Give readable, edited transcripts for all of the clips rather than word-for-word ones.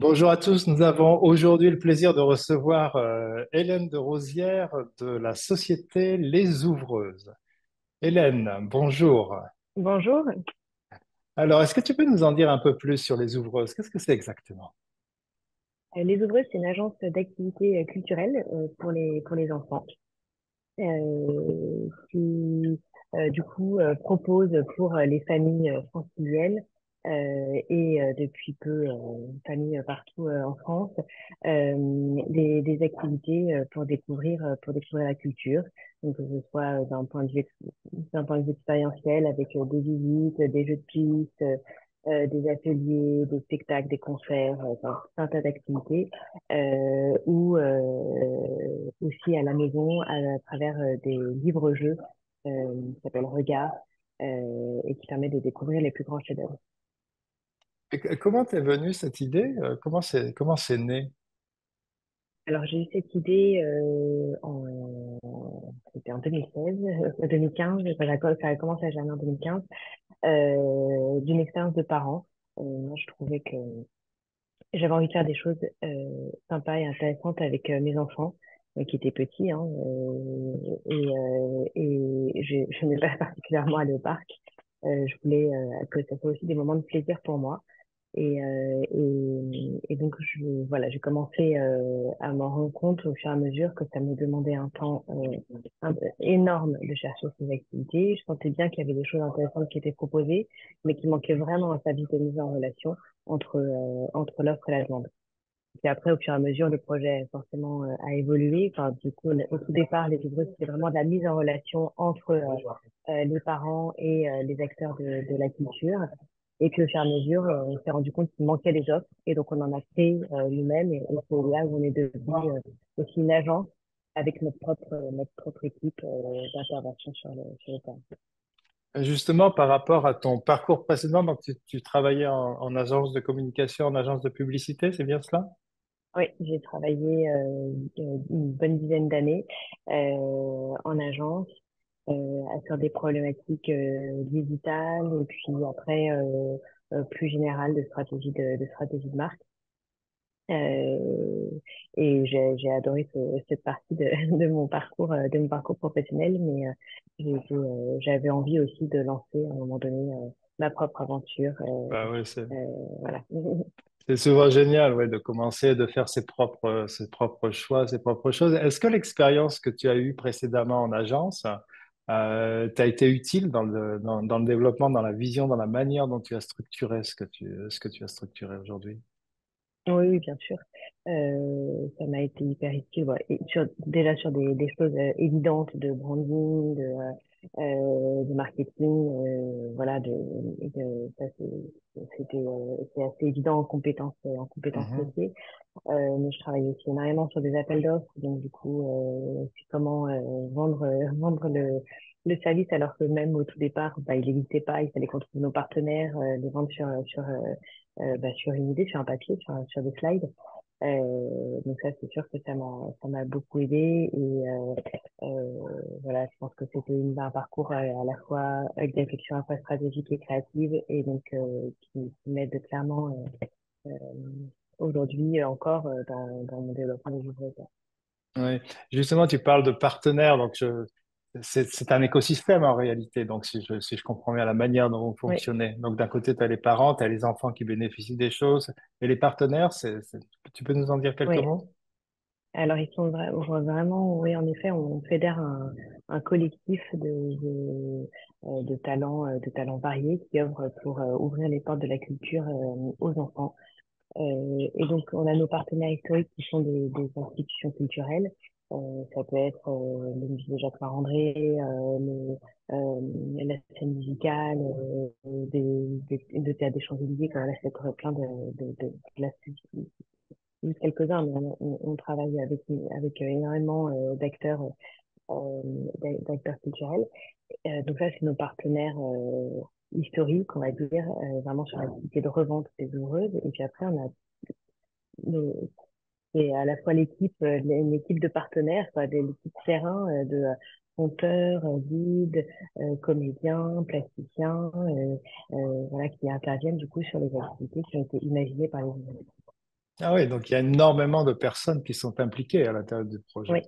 Bonjour à tous, nous avons aujourd'hui le plaisir de recevoir Hélène de Rosière de la société Les Ouvreuses. Hélène, bonjour. Bonjour. Alors, est-ce que tu peux nous en dire un peu plus sur Les Ouvreuses? Qu'est-ce que c'est exactement? Les Ouvreuses, c'est une agence d'activités culturelles pour les enfants qui, du coup, propose pour les familles franciliennes et depuis peu familles partout en France des activités pour découvrir la culture. Donc, que ce soit d'un point de vue expérientiel avec des visites, des jeux de pistes, des ateliers, des spectacles, des concerts, enfin, tout un tas d'activités ou aussi à la maison à travers des livres-jeux qui s'appellent Regard et qui permet de découvrir les plus grands chefs-d'œuvre. Comment t'es venue cette idée? Comment c'est né? Alors j'ai eu cette idée c'était en 2016, 2015, ça a commencé à germer en 2015, d'une expérience de parents. Moi, je trouvais que j'avais envie de faire des choses sympas et intéressantes avec mes enfants qui étaient petits, hein, et je n'ai pas particulièrement allé au parc. Je voulais que ça soit aussi des moments de plaisir pour moi. Et donc, voilà, j'ai commencé à m'en rendre compte au fur et à mesure que ça me demandait un temps énorme de chercher ces activités. Je sentais bien qu'il y avait des choses intéressantes qui étaient proposées, mais qui manquait vraiment un service de mise en relation entre l'offre et la demande. Et après, au fur et à mesure, le projet forcément a évolué. Enfin, du coup, au tout départ, les livreuses, c'était vraiment de la mise en relation entre les parents et les acteurs de la culture. Et puis, au fur et à mesure, on s'est rendu compte qu'il manquait des offres. Et donc, on en a créé nous-mêmes. Et c'est là où on est devenu aussi une agence avec notre propre équipe d'intervention sur le terrain. Justement, par rapport à ton parcours précédent, donc tu travaillais en agence de communication, en agence de publicité, c'est bien cela? Oui, j'ai travaillé une bonne dizaine d'années en agence sur des problématiques digitales et puis après plus générales de stratégie de marque. Euh, et j'ai adoré cette partie de mon parcours professionnel, mais j'avais envie aussi de lancer à un moment donné ma propre aventure. Bah ouais, c'est Voilà. c'est souvent génial, ouais, de commencer, de faire ses propres choix, ses propres choses. Est-ce que l'expérience que tu as eue précédemment en agence t'a été utile dans le développement, dans la vision, dans la manière dont tu as structuré ce que tu as structuré aujourd'hui? Oui, oui, bien sûr. Ça m'a été hyper utile, ouais. Et déjà sur des choses évidentes de branding, de marketing, voilà, ça c'est assez évident en compétences Mhm. métiers. Mais je travaille aussi énormément sur des appels d'offres, donc du coup, c'est comment vendre le service alors que même au tout départ, bah, il n'existait pas, il fallait qu'on trouve nos partenaires, les vendre sur une idée, sur un papier, sur des slides. Donc ça, c'est sûr que ça m'a beaucoup aidé et voilà, je pense que c'était un parcours à la fois avec des réflexions à la fois stratégiques et créatives et donc qui m'aide clairement aujourd'hui encore dans mon développement des livres. Oui. Justement, tu parles de partenaires, donc c'est un écosystème en réalité. Donc, si je comprends bien la manière dont vous Oui, fonctionnez. Donc, d'un côté, tu as les parents, tu as les enfants qui bénéficient des choses, et les partenaires, tu peux nous en dire quelques oui. mots? Alors ils sont vraiment, oui, en effet, on fédère un collectif de talents variés qui œuvrent pour ouvrir les portes de la culture aux enfants. Et donc, on a nos partenaires historiques qui sont des institutions culturelles. Ça peut être le musée Jacques Marandré, la scène musicale, le théâtre des Champs-Élysées. Quand là, c'est plein de quelques-uns, mais on travaille avec énormément euh, d'acteurs culturels. Donc là, c'est nos partenaires historiques, on va dire, vraiment sur l'activité de revente des ouvreuses. Et puis après, on a nos- c'est à la fois une équipe de partenaires, quoi, l'équipe terrain de monteurs, guides, comédiens, plasticiens, voilà, qui interviennent du coup sur les activités qui ont été imaginées par les ouvreuses. Ah oui, donc il y a énormément de personnes qui sont impliquées à l'intérieur du projet. Oui,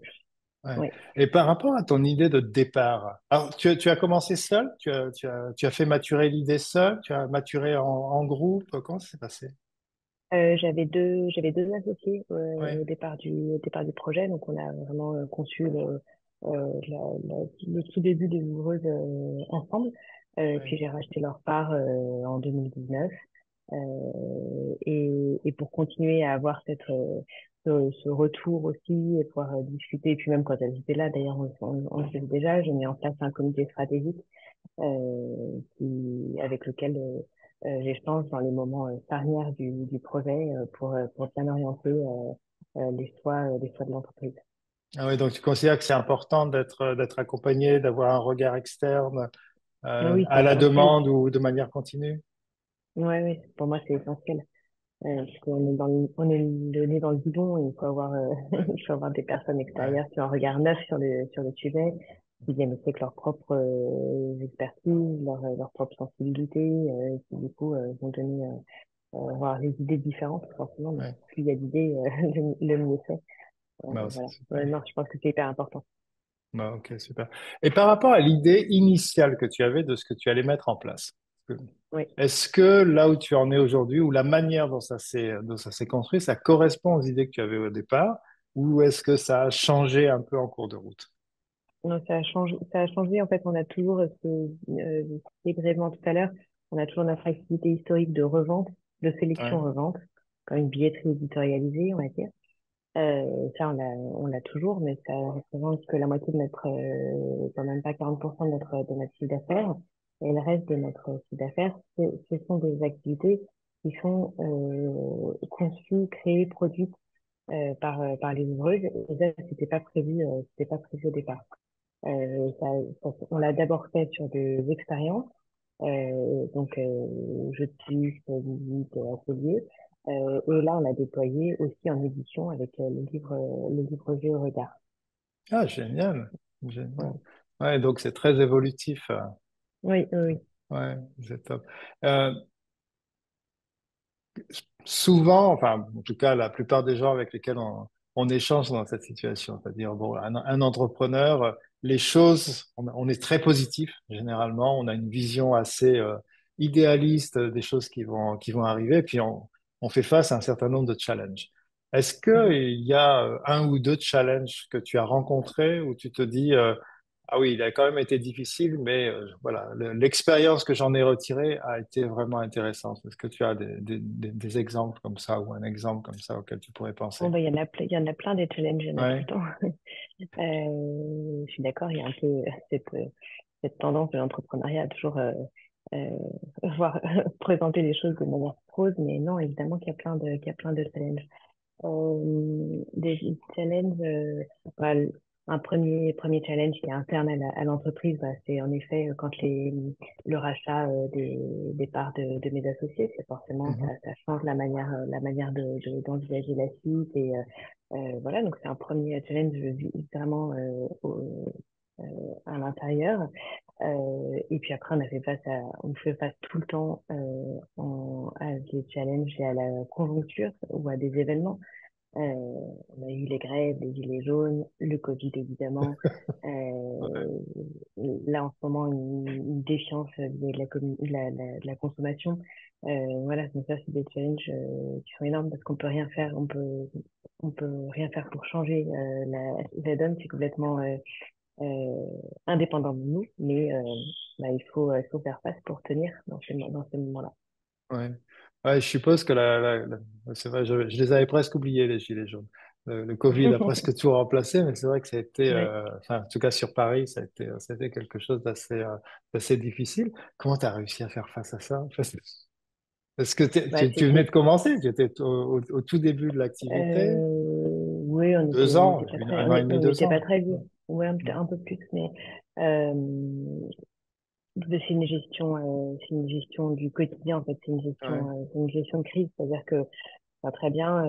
Ouais. oui. Et par rapport à ton idée de départ, alors tu as commencé seul, tu as fait maturer l'idée seul, tu as maturé en groupe, comment ça s'est passé? J'avais deux associés Oui, au départ du projet, donc on a vraiment conçu le tout début des Ouvreuses ensemble. oui. Puis j'ai racheté leur part en 2019. Et pour continuer à avoir ce retour aussi et pouvoir discuter, et puis même quand elles étaient là, d'ailleurs on le faisait déjà, j'ai mis en place un comité stratégique avec lequel j'échange dans les moments charnières du projet pour bien orienter les choix de l'entreprise. Ah oui, donc tu considères que c'est important d'être accompagné, d'avoir un regard externe Ah oui, c'est à la essentiel. demande ou de manière continue? Ouais, oui, pour moi c'est essentiel. Parce qu'on est on est le nez dans le guidon et il faut avoir, Ouais, il faut avoir des personnes ouais, extérieures qui ont un regard neuf sur le sujet, qui viennent aussi avec leur propre expertise, leur propre sensibilité, qui du coup vont donner, avoir des idées différentes, forcément, mais ouais. plus il y a d'idées, le mieux c'est. Bon, c'est Voilà. super. Non, je pense que c'est hyper important. Bon, ok, super. Et par rapport à l'idée initiale que tu avais de ce que tu allais mettre en place, Oui. est-ce que là où tu en es aujourd'hui, ou la manière dont ça s'est construit, ça correspond aux idées que tu avais au départ, ou est-ce que ça a changé un peu en cours de route? Non, ça a changé. En fait, on a toujours je citais brièvement tout à l'heure, on a toujours notre activité historique de revente, de Ouais. sélection-revente, comme une billetterie éditorialisée, on va dire. Ça, on l'a toujours, mais ça représente que la moitié de notre, quand même pas 40% de notre chiffre d'affaires. Et le reste de notre chiffre d'affaires, ce sont des activités qui sont conçues, créées, produites par les ouvreuses. Et ça, c'était pas prévu au départ. On l'a d'abord fait sur des expériences, jeux de piste, visite, atelier. Et là, on l'a déployé aussi en édition avec le livre jeu au regard. Ah, génial, génial. Voilà. Ouais, donc c'est très évolutif. Oui, oui, oui. Ouais, c'est top. Euh, Souvent, enfin, en tout cas, la plupart des gens avec lesquels on échange dans cette situation, c'est-à-dire, bon, un entrepreneur, les choses, on est très positif, généralement, on a une vision assez idéaliste des choses qui vont arriver, puis on fait face à un certain nombre de challenges. Est-ce Mhm. qu'il y a un ou deux challenges que tu as rencontrés où tu te dis, ah oui, il a quand même été difficile, mais voilà, l'expérience que j'en ai retirée a été vraiment intéressante. Est-ce que tu as des exemples comme ça ou un exemple comme ça auquel tu pourrais Bon, penser? bah, il y en a plein des challenges, il y en a tout le Ouais, temps. Je suis d'accord, il y a un peu cette tendance de l'entrepreneuriat à toujours euh, voir présenter les choses de manière rose, mais non, évidemment qu'il y a plein de challenges. Des challenges, bah, un premier challenge qui est interne à l'entreprise, bah, c'est en effet quand le rachat des parts de mes associés, c'est forcément mhm. ça change la manière d'envisager la suite et voilà, donc c'est un premier challenge vraiment à l'intérieur. Et puis après, on fait face tout le temps à des challenges et à la conjoncture ou à des événements. On a eu les grèves, les gilets jaunes, le Covid évidemment. Ouais, Euh, Là en ce moment une défiance de de la consommation. Voilà, donc ça c'est des challenges qui sont énormes parce qu'on peut rien faire, on peut rien faire pour changer la donne, c'est complètement euh, indépendant de nous, mais bah, il faut faire face pour tenir dans ces moments-là. ouais. Ouais, je suppose que c'est vrai, je les avais presque oubliés, les gilets jaunes. Le Covid a presque tout remplacé, mais c'est vrai que ça a été, Ouais. enfin, en tout cas sur Paris, ça a été quelque chose d'assez difficile. Comment tu as réussi à faire face à ça? Enfin, est-ce que Bah, tu venais de commencer? Tu étais au tout début de l'activité? Oui, Deux on ans, était pas très, un an et demi, on deux n'était pas ans. très vieux. Ouais, un peu plus, mais euh, c'est une gestion du quotidien en fait. Ouais. C'est une gestion de crise, c'est-à-dire que pas très bien.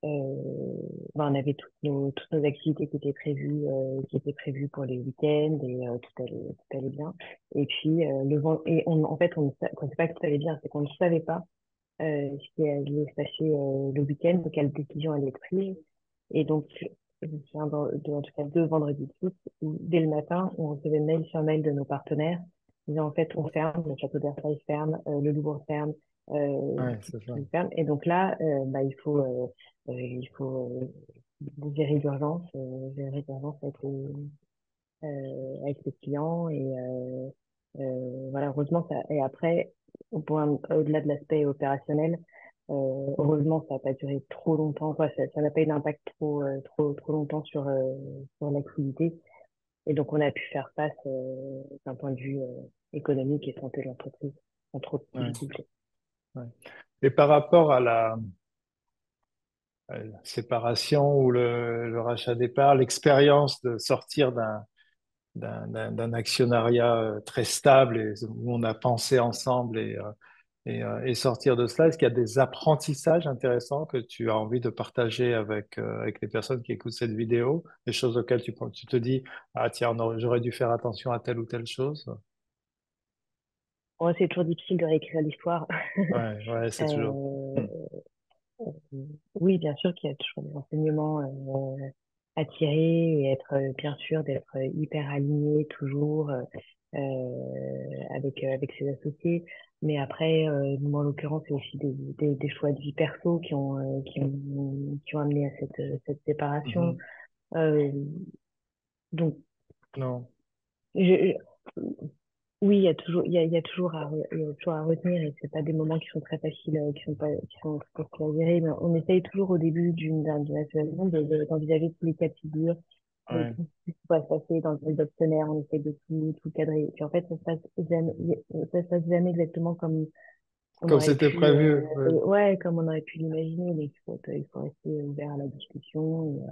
On avait toutes nos activités qui étaient prévues pour les week-ends et tout allait bien. Et puis en fait, on ne pensait pas que tout allait bien, c'est qu'on ne savait pas ce qui allait se passer le week-end, quelle décision allait être prise. Et donc, je me souviens en tout cas 2 vendredis de suite, où, dès le matin, on recevait mail sur mail de nos partenaires, disant en fait, on ferme, le château de Versailles ferme, le Louvre ferme, Ouais, c'est ça. tout ferme. Et donc là, bah, il faut gérer d'urgence avec les clients voilà, heureusement ça, et après, au-delà de l'aspect opérationnel, heureusement ça n'a pas duré trop longtemps, enfin, ça n'a pas eu d'impact trop longtemps sur l'activité, et donc on a pu faire face d'un point de vue économique et santé de l'entreprise sans trop de Ouais, difficultés. ouais. Et par rapport à la séparation ou le rachat des parts, l'expérience de sortir d'un actionnariat très stable et où on a pensé ensemble et sortir de cela, est-ce qu'il y a des apprentissages intéressants que tu as envie de partager avec les personnes qui écoutent cette vidéo, des choses auxquelles tu te dis, ah tiens, j'aurais dû faire attention à telle ou telle chose? Bon, c'est toujours difficile de réécrire l'histoire. Ouais, ouais, c'est toujours. Euh, Hmm. Euh, oui, bien sûr qu'il y a toujours des enseignements à tirer et être bien sûr d'être hyper aligné toujours avec ses associés. Mais après, nous, en l'occurrence, c'est aussi des choix de vie perso qui ont amené à cette séparation. Mhm. Euh, donc, Non. je, oui, il y a toujours à retenir et c'est pas des moments qui sont très faciles, qui sont très faciles à gérer, mais on essaye toujours au début d'une association d'envisager tous les cas de figure, Ouais. tout ce qui va se passer dans le dictionnaire, on essaye de tout cadrer. Et puis en fait, ça se passe jamais exactement comme on Comme aurait c'était pu, prévu. Ouais. ouais, comme on aurait pu l'imaginer, mais il faut rester ouvert à la discussion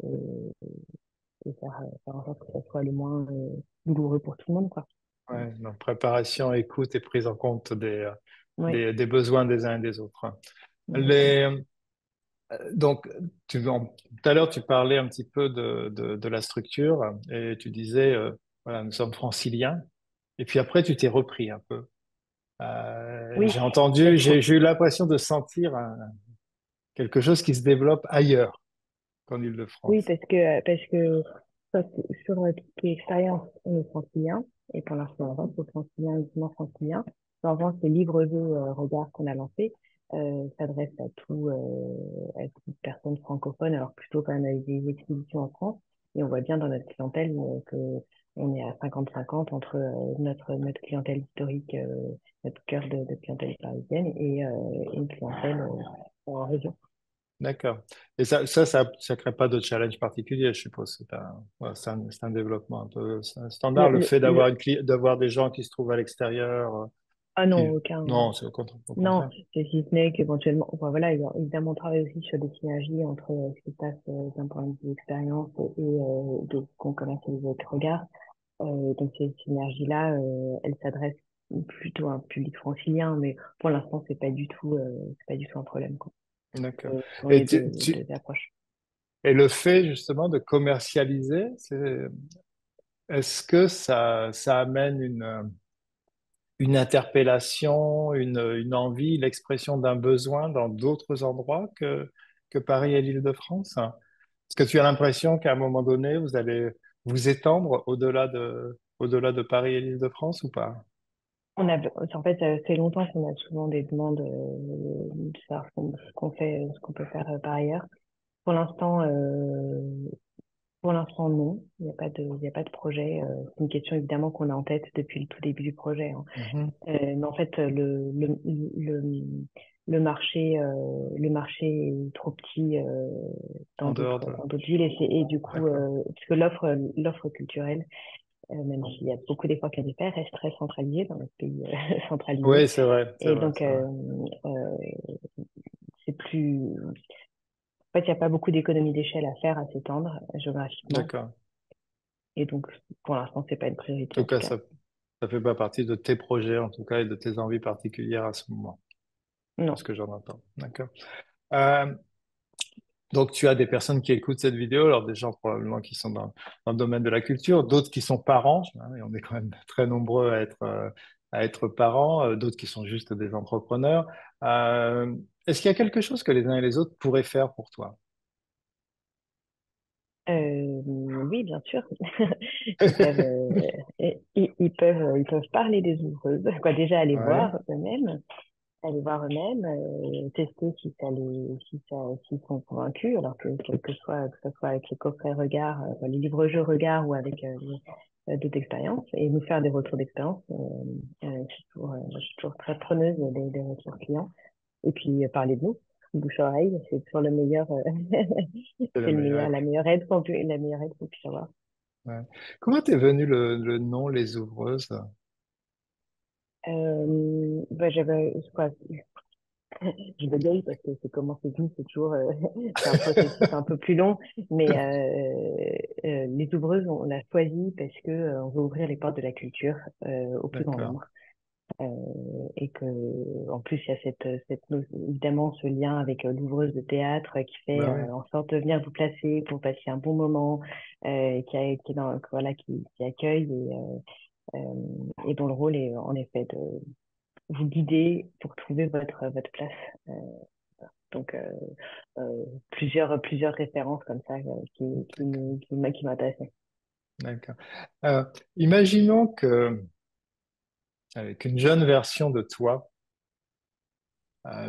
et faire en sorte que ça soit le moins douloureux pour tout le monde, quoi. Ouais. Donc, préparation, écoute et prise en compte Ouais, des besoins des uns et des autres. exactement. Les, donc, tout à l'heure, tu parlais un petit peu de la structure et tu disais, voilà, nous sommes franciliens. Et puis après, tu t'es repris un peu. Oui, J'ai entendu, parce que j'ai eu l'impression de sentir quelque chose qui se développe ailleurs qu'en Oui, Île-de-France. parce que sur toute l'expérience, on est francilien, et pour l'instant, on avance au francilien, uniquement francilien. L'avance, le livre-jeu regard qu'on a lancé s'adresse à toute personne francophone, alors plutôt quand même avec des expositions en France. Et on voit bien dans notre clientèle que on est à 50-50 entre notre clientèle historique, notre cœur de clientèle parisienne et une clientèle en région. D'accord. Et ça crée pas de challenge particulier, je suppose. Ouais, c'est un développement un peu standard, Le, le le, fait le- d'avoir des gens qui se trouvent à l'extérieur, ah non, qui, aucun. non, c'est au Non, contraire. c'est si ce n'est qu'éventuellement, enfin, voilà, évidemment, on travaille aussi sur des synergies entre ce qui se passe d'un point de vue expérience et de ce qu'on commercialise avec Regard. Donc ces synergies-là, elles s'adressent plutôt à un public francilien, mais pour l'instant, c'est pas du tout un problème, quoi. D'accord. Sur Et les deux approches. et le fait justement de commercialiser, est-ce que ça amène une interpellation, une envie, l'expression d'un besoin dans d'autres endroits que Paris et l'Île-de-France? Est-ce que tu as l'impression qu'à un moment donné, vous allez vous étendre au-delà de Paris et l'Île-de-France ou pas? En fait, ça fait longtemps qu'on a souvent des demandes de savoir ce qu'on peut faire par ailleurs. Pour l'instant, Pour l'instant, non. Il y a pas de projet. C'est une question évidemment qu'on a en tête depuis le tout début du projet, hein. Mhm. Mais en fait, le marché est trop petit En dans dehors d'autres de... dans d'autres villes et du coup, D'accord. parce que l'offre culturelle, même s'il y a beaucoup d'efforts qui a été faits, reste très centralisée dans notre pays centralisé. Oui, c'est vrai, c'est Et vrai, donc, c'est vrai. euh, c'est plus. En fait, il n'y a pas beaucoup d'économies d'échelle à faire, à s'étendre géographiquement. D'accord. Et donc, pour l'instant, c'est pas une En priorité tout en tout cas, cas. ça fait pas partie de tes projets, en tout cas, et de tes envies particulières à ce moment, c'est Non. ce que j'en entends. D'accord. Euh, donc, tu as des personnes qui écoutent cette vidéo, alors des gens probablement qui sont dans le domaine de la culture, d'autres qui sont parents, hein, et on est quand même très nombreux à être parents, d'autres qui sont juste des entrepreneurs. Euh, Est-ce qu'il y a quelque chose que les uns et les autres pourraient faire pour toi? Oui, bien sûr. Ils peuvent, ils peuvent parler des ouvreuses, quoi, déjà Ouais, aller voir eux-mêmes, tester si ça si ça, s'ils sont convaincus, alors que quel que ce soit avec les coffrets regard, les livres-jeux regard ou avec d'autres expériences, et nous faire des retours d'expérience. Je suis toujours très preneuse des retours clients. Et puis parler de nous, bouche-oreille, c'est toujours le meilleur, c'est le c'est le meilleur. meilleur, la meilleure aide qu'on puisse avoir. Ouais. Comment t'es venu le nom Les Ouvreuses? Bah, j'avais, quoi, je bégaye parce que c'est comment c'est venu, c'est toujours, c'est un processus un peu plus long, mais les ouvreuses, on l'a choisi parce que on veut ouvrir les portes de la culture au plus grand D'accord. nombre. Euh, et que, en plus, il y a évidemment ce lien avec l'ouvreuse de théâtre qui fait Bah oui, en sorte de venir vous placer pour passer un bon moment, qui est voilà, qui accueille et dont le rôle est en effet de vous guider pour trouver votre place. Euh, donc, plusieurs références comme ça d'accord. qui m'intéressent. D'accord. Euh, Imaginons que, qu'une jeune version de toi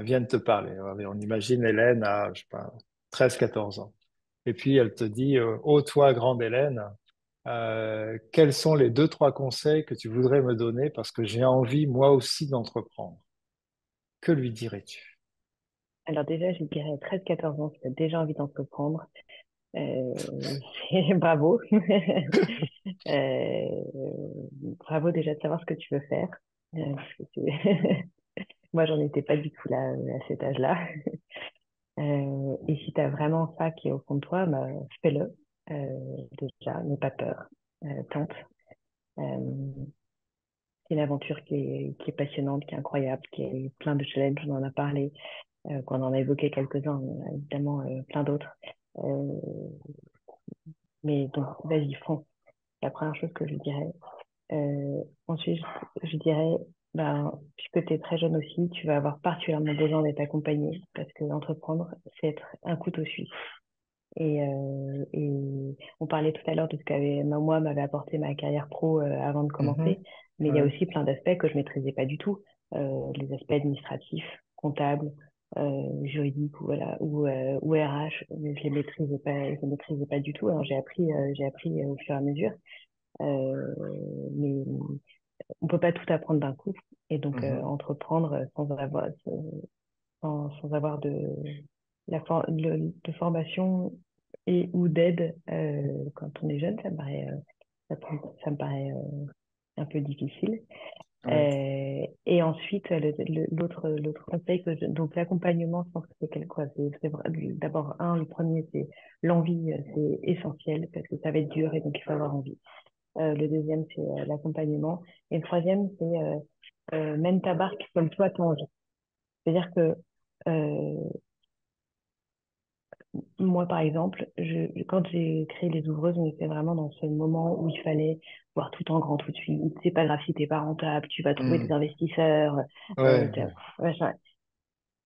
vienne te parler. Allez, on imagine Hélène à, je sais pas, 13, 14 ans. Et puis elle te dit, ô toi, grande Hélène, quels sont les deux, trois conseils que tu voudrais me donner parce que j'ai envie moi aussi d'entreprendre. Que lui dirais-tu? Alors déjà, je dirais 13-14 ans, si tu as déjà envie d'entreprendre, c'est bravo. Euh, bravo déjà de savoir ce que tu veux faire. Parce que moi, j'en étais pas du tout là à cet âge-là. Et si tu as vraiment ça qui est au fond de toi, bah, fais-le. Déjà, n'aie pas peur. Tente. Euh, c'est une aventure qui est passionnante, qui est incroyable, qui est plein de challenges. On en a parlé, qu'on en a évoqué quelques-uns, on a évidemment plein d'autres. Euh, mais donc, vas-y, fonce. C'est la première chose que je dirais. Ensuite, je dirais, ben, puisque tu es très jeune aussi, tu vas avoir particulièrement besoin d'être accompagné parce que entreprendre, c'est être un couteau suisse. Et on parlait tout à l'heure de ce qu'avait, moi, m'avait apporté ma carrière pro avant de Mhm. commencer, mais il y a Ouais, aussi plein d'aspects que je maîtrisais pas du tout. Les aspects administratifs, comptables, juridiques ou RH, mais je les maîtrisais pas du tout. Alors j'ai appris au fur et à mesure. Mais on peut pas tout apprendre d'un coup. Et donc, mhm. entreprendre sans avoir de formation et ou d'aide quand on est jeune, ça me paraît un peu difficile. Ouais, Et ensuite, l'autre conseil donc l'accompagnement, je pense que c'est quelque chose. D'abord, le premier, c'est l'envie, c'est essentiel parce que ça va être dur et donc il faut avoir envie. Le deuxième, c'est l'accompagnement. Et le troisième, c'est mène ta barque comme toi t'as envie. C'est-à-dire que euh, moi, par exemple, quand j'ai créé Les Ouvreuses, on était vraiment dans ce moment où il fallait voir tout en grand tout de suite. C'est pas grave si t'es pas rentable, tu vas trouver des Mhm. investisseurs. Ouais, Machin.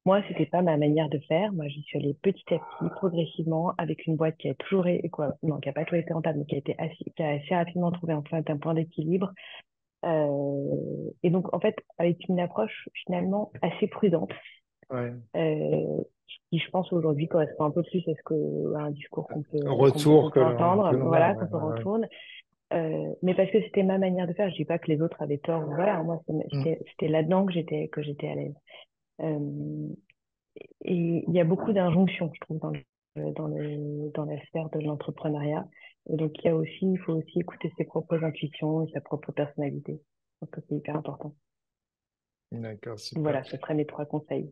Moi, c'était pas ma manière de faire. Moi, j'y suis allée petit à petit, progressivement, avec une boîte qui a toujours été, quoi, non, qui a pas toujours été rentable, mais qui a assez rapidement trouvé un point d'équilibre. Et donc, en fait, avec une approche finalement assez prudente, ouais. euh, qui, je pense, aujourd'hui correspond un peu plus à à un discours qu'on Retour peut que entendre, l'on a, voilà, ouais, qu'on peut ouais, ouais. retourne. Mais parce que c'était ma manière de faire. Je dis pas que les autres avaient tort. Voilà, moi, Mhm. c'était là-dedans que j'étais à l'aise. Euh, et il y a beaucoup d'injonctions, je trouve, dans la sphère de l'entrepreneuriat. Et donc, il faut aussi écouter ses propres intuitions et sa propre personnalité. Je pense que c'est hyper important. D'accord, super. Voilà, ce seraient mes trois conseils.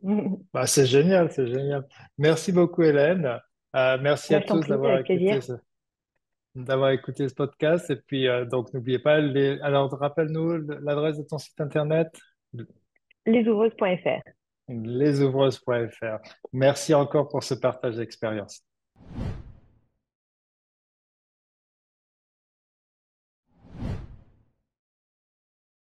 Bah, c'est génial, c'est génial. Merci beaucoup, Hélène. Merci Bah, à je t'en tous prie, avec plaisir. d'avoir écouté ce podcast. Et puis, donc, n'oubliez pas, alors, rappelle-nous l'adresse de ton site internet, Lesouvreuse.fr. lesouvreuse.fr. Merci encore pour ce partage d'expérience.